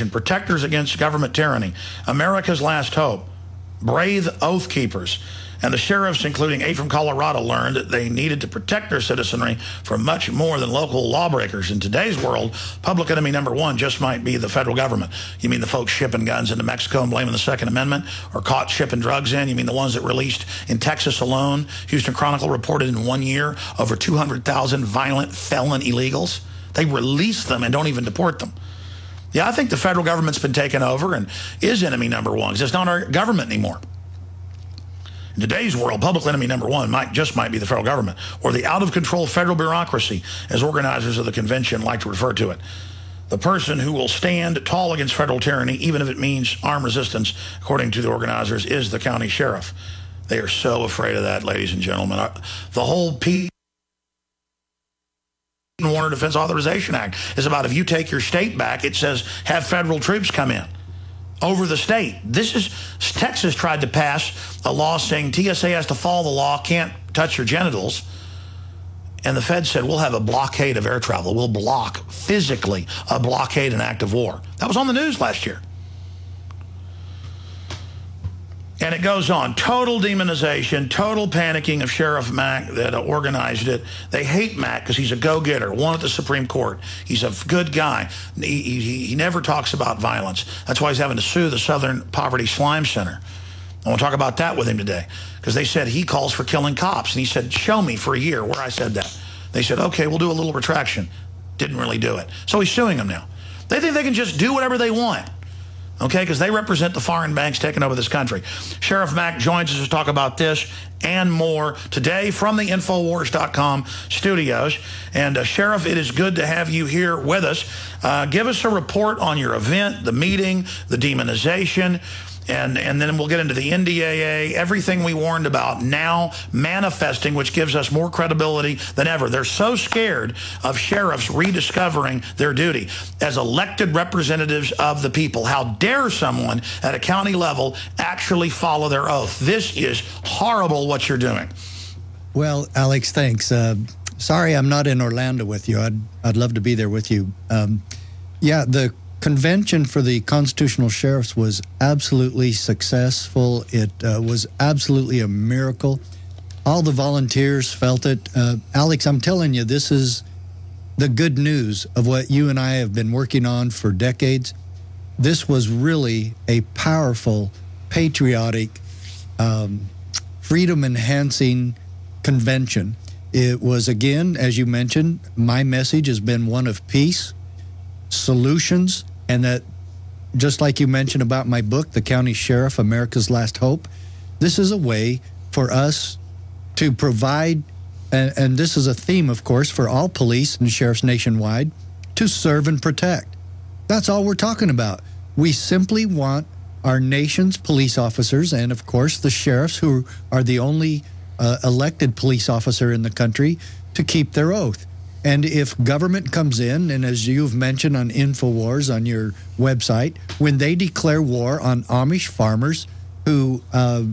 protectors against government tyranny, America's last hope, brave oath keepers. And the sheriffs, including 8 from Colorado, learned that they needed to protect their citizenry from much more than local lawbreakers. In today's world, public enemy number one just might be the federal government. You mean the folks shipping guns into Mexico and blaming the Second Amendment, or caught shipping drugs in? You mean the ones that released in Texas alone? Houston Chronicle reported in 1 year over 200,000 violent felon illegals. They release them and don't even deport them. Yeah, I think the federal government's been taken over and is enemy number one, because it's not our government anymore. In today's world, public enemy number one might be the federal government, or the out-of-control federal bureaucracy, as organizers of the convention like to refer to it. The person who will stand tall against federal tyranny, even if it means armed resistance, according to the organizers, is the county sheriff. They are so afraid of that, ladies and gentlemen. The whole Warner Defense Authorization Act is about, if you take your state back, it says have federal troops come in over the state. Texas tried to pass a law saying TSA has to follow the law, can't touch your genitals. And the Fed said, we'll have a blockade of air travel. We'll block, physically, a blockade an act of war. That was on the news last year. And it goes on. Total demonization, total panicking of Sheriff Mack that organized it. They hate Mack because he's a go-getter, won at the Supreme Court. He's a good guy. He never talks about violence. That's why he's having to sue the Southern Poverty Slime Center. I want to talk about that with him today, because they said he calls for killing cops. And he said, show me for a year where I said that. They said, okay, we'll do a little retraction. Didn't really do it. So he's suing them now. They think they can just do whatever they want. Okay, because they represent the foreign banks taking over this country. Sheriff Mack joins us to talk about this and more today from the Infowars.com studios. And Sheriff, it is good to have you here with us. Give us a report on your event, the meeting, the demonization, and then we'll get into the NDAA, everything we warned about now manifesting, which gives us more credibility than ever. They're so scared of sheriffs rediscovering their duty as elected representatives of the people. How dare someone at a county level actually follow their oath? This is horrible what you're doing. Well, Alex, thanks. Sorry I'm not in Orlando with you. I'd love to be there with you. Yeah, the convention for the constitutional sheriffs was absolutely successful. It was absolutely a miracle. All the volunteers felt it. Alex, I'm telling you, this is the good news of what you and I have been working on for decades. This was really a powerful, patriotic, freedom-enhancing convention. It was, again, as you mentioned, my message has been one of peace, solutions, and that, just like you mentioned about my book, The County Sheriff, America's Last Hope, this is a way for us to provide, and this is a theme, of course, for all police and sheriffs nationwide, to serve and protect. That's all we're talking about. We simply want our nation's police officers, and of course the sheriffs, who are the only elected police officer in the country, to keep their oath. And if government comes in, and as you've mentioned on Infowars on your website, when they declare war on Amish farmers who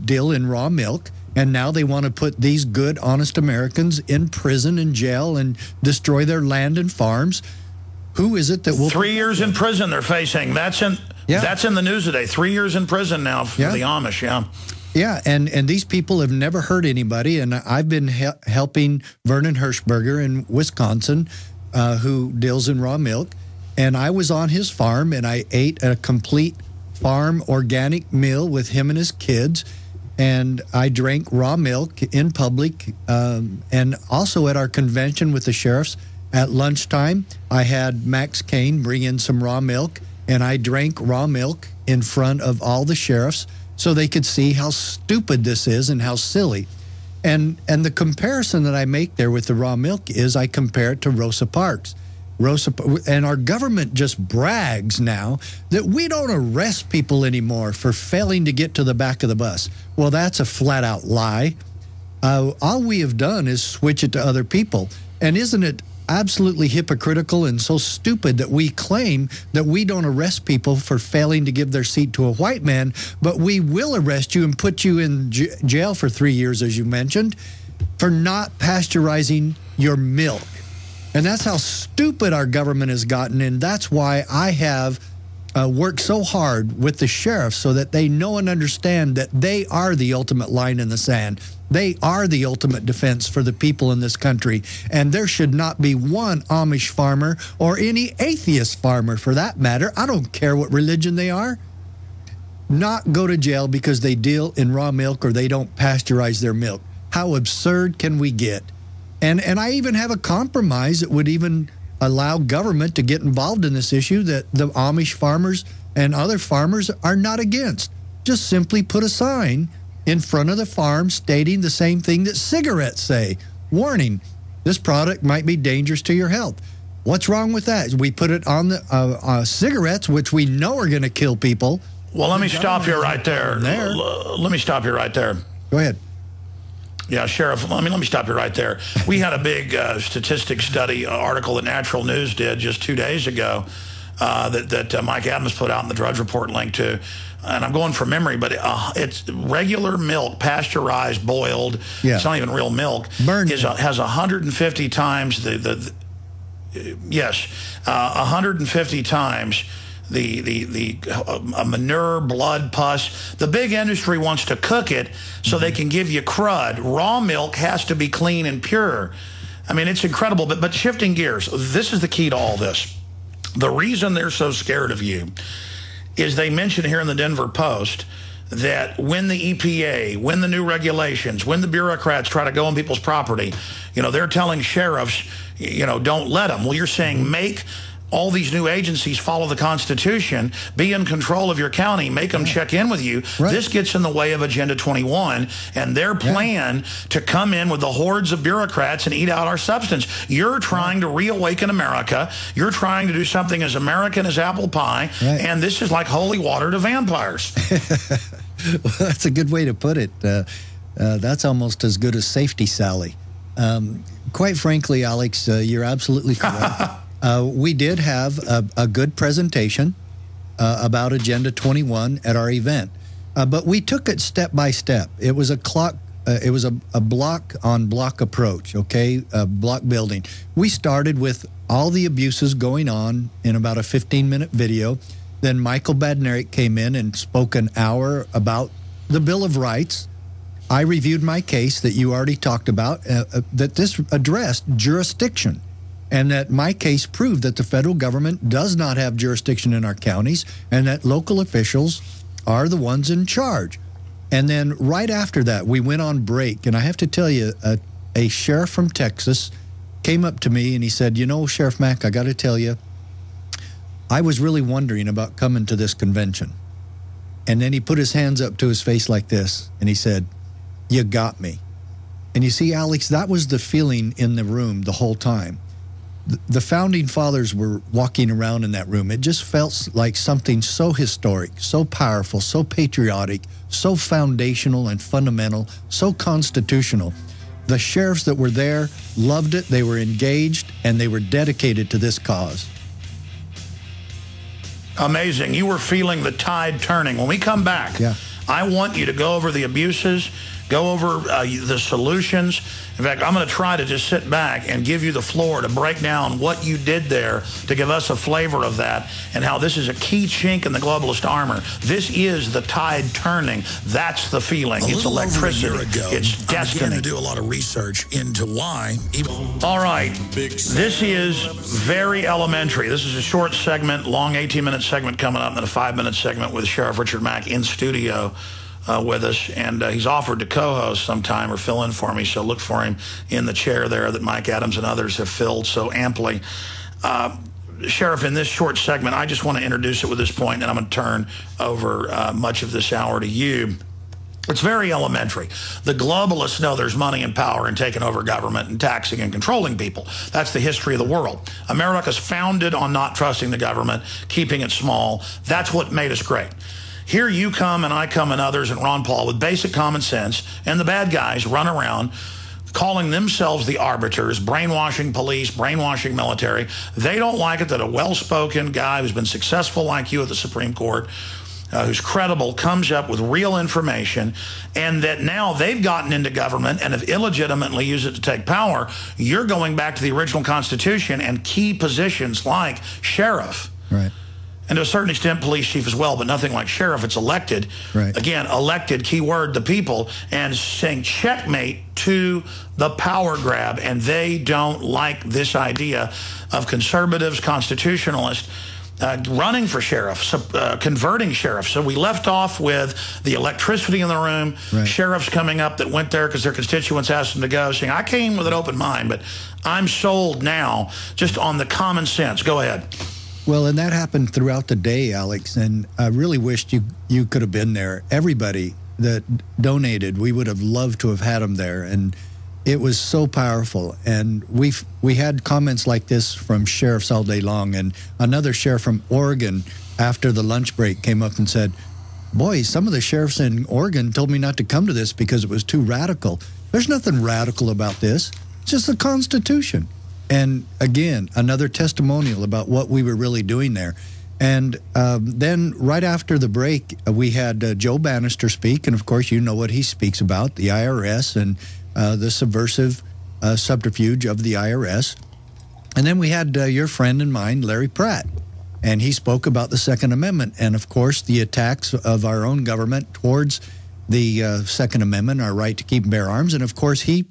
deal in raw milk, and now they want to put these good, honest Americans in prison and jail and destroy their land and farms, who is it that will... 3 years in prison they're facing. That's in the news today. 3 years in prison now for the Amish, Yeah, and these people have never hurt anybody, and I've been helping Vernon Hershberger in Wisconsin, who deals in raw milk, and I was on his farm, and I ate a complete farm organic meal with him and his kids, and I drank raw milk in public, and also at our convention with the sheriffs at lunchtime, I had Max Kane bring in some raw milk, and I drank raw milk in front of all the sheriffs, so they could see how stupid this is and how silly. And the comparison that I make there with the raw milk is I compare it to Rosa Parks. And our government just brags now that we don't arrest people anymore for failing to get to the back of the bus. Well, that's a flat-out lie. All we have done is switch it to other people. And isn't it absolutely hypocritical and so stupid that we claim that we don't arrest people for failing to give their seat to a white man, but we will arrest you and put you in jail for 3 years, as you mentioned, for not pasteurizing your milk. And that's how stupid our government has gotten, and that's why I have work so hard with the sheriffs so that they know and understand that they are the ultimate line in the sand. They are the ultimate defense for the people in this country. And there should not be one Amish farmer or any atheist farmer, for that matter, I don't care what religion they are, not go to jail because they deal in raw milk or they don't pasteurize their milk. How absurd can we get? And I even have a compromise that would even allow government to get involved in this issue that the Amish farmers and other farmers are not against. Just simply put a sign in front of the farm stating the same thing that cigarettes say. Warning, this product might be dangerous to your health. What's wrong with that? We put it on the cigarettes, which we know are going to kill people. Well, let me stop you right there. Let me stop you right there. Go ahead. Yeah, Sheriff, let me stop you right there. We had a big statistics study article that Natural News did just 2 days ago that Mike Adams put out in the Drudge Report link to. And I'm going from memory, but it's regular milk, pasteurized, boiled. Yeah. It's not even real milk. Burned. Has 150 times 150 times the manure, blood, pus. The big industry wants to cook it so they can give you crud. Raw milk has to be clean and pure. I mean, it's incredible. But shifting gears, this is the key to all this. The reason they're so scared of you is they mentioned here in the Denver Post that when the EPA, when the new regulations, when the bureaucrats try to go on people's property, they're telling sheriffs, don't let them. Well, you're saying make all these new agencies follow the Constitution, be in control of your county, make them check in with you. Right. This gets in the way of Agenda 21 and their plan to come in with the hordes of bureaucrats and eat out our substance. You're trying to reawaken America. You're trying to do something as American as apple pie, and this is like holy water to vampires. Well, that's a good way to put it. That's almost as good as Safety Sally. Quite frankly, Alex, you're absolutely correct. We did have a good presentation about Agenda 21 at our event, but we took it step by step. It was a block-on-block approach, okay, block building. We started with all the abuses going on in about a 15-minute video. Then Michael Badnarik came in and spoke an hour about the Bill of Rights. I reviewed my case that you already talked about, that this addressed jurisdiction. And that my case proved that the federal government does not have jurisdiction in our counties and that local officials are the ones in charge. And then right after that, we went on break. And I have to tell you, a sheriff from Texas came up to me and he said, Sheriff Mack, I got to tell you, I was really wondering about coming to this convention. And then he put his hands up to his face like this and he said, you got me. And you see, Alex, that was the feeling in the room the whole time. The founding fathers were walking around in that room. It just felt like something so historic, so powerful, so patriotic, so foundational and fundamental, so constitutional. The sheriffs that were there loved it, they were engaged, and they were dedicated to this cause. Amazing. You were feeling the tide turning. When we come back, I want you to go over the abuses, go over the solutions. In fact, I'm going to try to just sit back and give you the floor to break down what you did there to give us a flavor of that and how this is a key chink in the globalist armor. This is the tide turning. That's the feeling. It's electricity. It's destiny. I began to do a lot of research into why. All right. This is very elementary. This is a short segment, long 18-minute segment coming up, and then a 5-minute segment with Sheriff Richard Mack in studio with us, and he's offered to co-host sometime or fill in for me, so look for him in the chair there that Mike Adams and others have filled so amply. Sheriff, in this short segment, I just want to introduce it with this point, and I'm going to turn over much of this hour to you. It's very elementary. The globalists know there's money and power in taking over government and taxing and controlling people. That's the history of the world. America's founded on not trusting the government, keeping it small. That's what made us great. Here you come and I come and others and Ron Paul with basic common sense, and the bad guys run around calling themselves the arbiters, brainwashing police, brainwashing military. They don't like it that a well-spoken guy who's been successful like you at the Supreme Court, who's credible, comes up with real information, and that now they've gotten into government and have illegitimately used it to take power. You're going back to the original Constitution and key positions like sheriff. Right. And to a certain extent, police chief as well, but nothing like sheriff. It's elected. Right. Again, elected, keyword, the people, and saying checkmate to the power grab. And they don't like this idea of conservatives, constitutionalists, running for sheriff, converting sheriffs. So we left off with the electricity in the room, right. Sheriffs coming up that went there because their constituents asked them to go, saying, I came with an open mind, but I'm sold now just on the common sense. Go ahead. Well, and that happened throughout the day, Alex, and I really wished you could have been there. Everybody that donated, we would have loved to have had them there, and it was so powerful. And we had comments like this from sheriffs all day long, and another sheriff from Oregon after the lunch break came up and said, boy, some of the sheriffs in Oregon told me not to come to this because it was too radical. There's nothing radical about this. It's just the Constitution. And again, another testimonial about what we were really doing there. And then right after the break, we had Joe Bannister speak. And of course, you know what he speaks about, the IRS and the subversive subterfuge of the IRS. And then we had your friend and mine, Larry Pratt. And he spoke about the Second Amendment. And of course, the attacks of our own government towards the Second Amendment, our right to keep and bear arms. And of course, he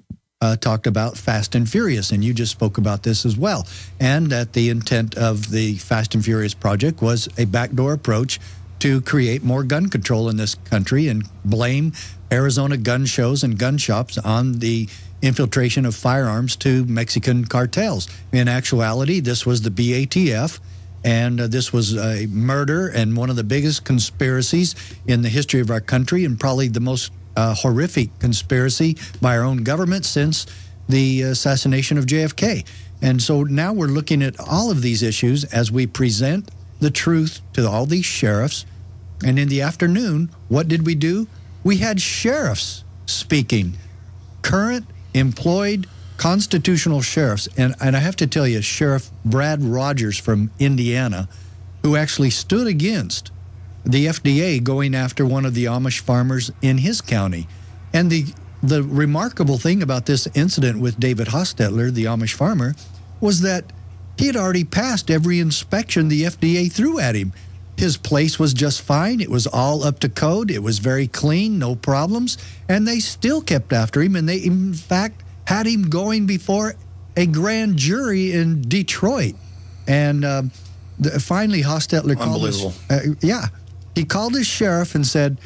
talked about Fast and Furious, and you just spoke about this as well, and that the intent of the Fast and Furious project was a backdoor approach to create more gun control in this country and blame Arizona gun shows and gun shops on the infiltration of firearms to Mexican cartels. In actuality, this was the BATF, and this was a murder and one of the biggest conspiracies in the history of our country, and probably the most horrific conspiracy by our own government since the assassination of JFK. And so now we're looking at all of these issues as we present the truth to all these sheriffs. And in the afternoon, what did we do? We had sheriffs speaking, current employed constitutional sheriffs. And I have to tell you, Sheriff Brad Rogers from Indiana, who actually stood against the FDA going after one of the Amish farmers in his county. And the remarkable thing about this incident with David Hostetler, the Amish farmer, was that he had already passed every inspection the FDA threw at him. His place was just fine. It was all up to code. It was very clean, no problems. And they still kept after him. And they, in fact, had him going before a grand jury in Detroit. And finally, Hostetler called us. He called his sheriff and said,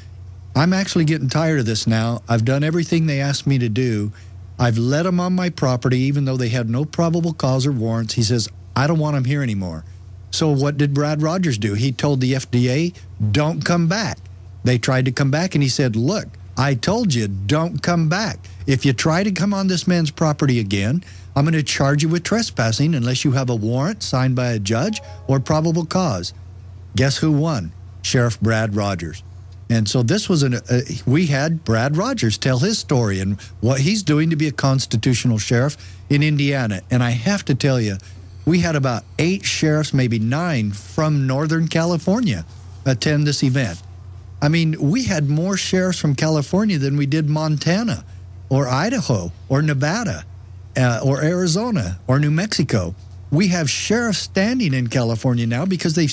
I'm actually getting tired of this now. I've done everything they asked me to do. I've let them on my property, even though they had no probable cause or warrants. He says, I don't want them here anymore. So what did Brad Rogers do? He told the FDA, don't come back. They tried to come back, and he said, look, I told you, don't come back. If you try to come on this man's property again, I'm going to charge you with trespassing unless you have a warrant signed by a judge or probable cause. Guess who won? Sheriff Brad Rogers. And so this was we had Brad Rogers tell his story and what he's doing to be a constitutional sheriff in Indiana. And I have to tell you, we had about 8 sheriffs, maybe 9, from Northern California attend this event. I mean, we had more sheriffs from California than we did Montana or Idaho or Nevada or Arizona or New Mexico. We have sheriffs standing in California now because they've